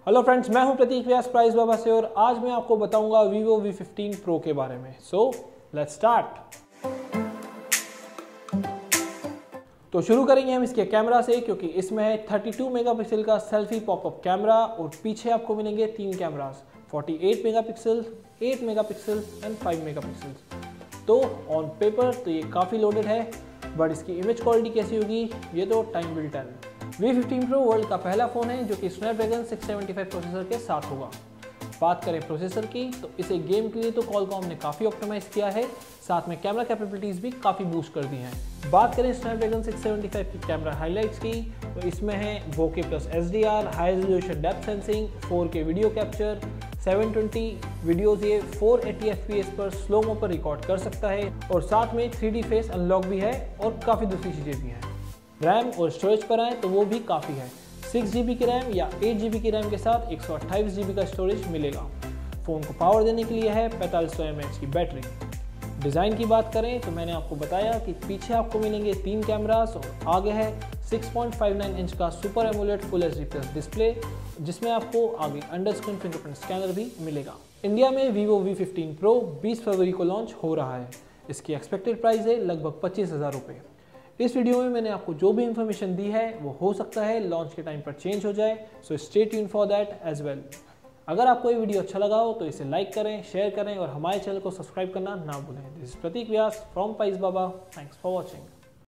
Hello friends, मैं हूं प्रतीक व्यास price बाबा से और आज मैं आपको बताऊंगा Vivo V15 Pro के बारे में। So let's start. तो शुरू करेंगे हम इसके कैमरा से, क्योंकि इसमें है 32 मेगापिक्सल का सेल्फी पॉपअप कैमरा और पीछे आपको मिलेंगे 3 cameras 48 megapixel, 8 megapixel and 5 megapixel. तो ऑन पेपर तो ये काफ़ी लोडेड है, बट इसकी इमेज क्वालिटी कैसी होगी ये तो time will tell. V15 Pro world का पहला फ़ोन है जो कि Snapdragon 675 प्रोसेसर के साथ होगा। बात करें प्रोसेसर की तो इसे गेम के लिए तो Qualcomm ने काफ़ी ऑप्टिमाइज़ किया है, साथ में कैमरा कैपेबिलिटीज़ भी काफ़ी बूस्ट कर दी हैं। बात करें Snapdragon 675 की कैमरा हाइलाइट्स की तो इसमें है bokeh plus HDR, high resolution depth sensing, 4K video capture, 720 videos ये 480 FPS पर स्लोमो पर रिकॉर्ड कर सकता है और साथ में 3D फेस अनलॉक भी है और काफ़ी दूसरी चीज़ें भी हैं। रैम और स्टोरेज पर आए तो वो भी काफ़ी है। 6GB की रैम या 8GB की रैम के साथ 128GB का स्टोरेज मिलेगा। फ़ोन को पावर देने के लिए है 4500 mAh की बैटरी। डिज़ाइन की बात करें तो मैंने आपको बताया कि पीछे आपको मिलेंगे 3 कैमरास और आगे है 6.59 इंच का super AMOLED full HD plus display, जिसमें आपको आगे अंडर स्क्रीन फिंगरप्रिंट स्कैनर भी मिलेगा। इंडिया में Vivo V15 Pro 20 फरवरी को लॉन्च हो रहा है। इसकी एक्सपेक्टेड प्राइस है लगभग 25,000 रुपये। इस वीडियो में मैंने आपको जो भी इंफॉर्मेशन दी है वो हो सकता है लॉन्च के टाइम पर चेंज हो जाए, so stay tune for that as well. अगर आपको ये वीडियो अच्छा लगा हो तो इसे लाइक करें, शेयर करें और हमारे चैनल को सब्सक्राइब करना ना भूलें। This is Pratik Vyas from price Baba. Thanks for watching.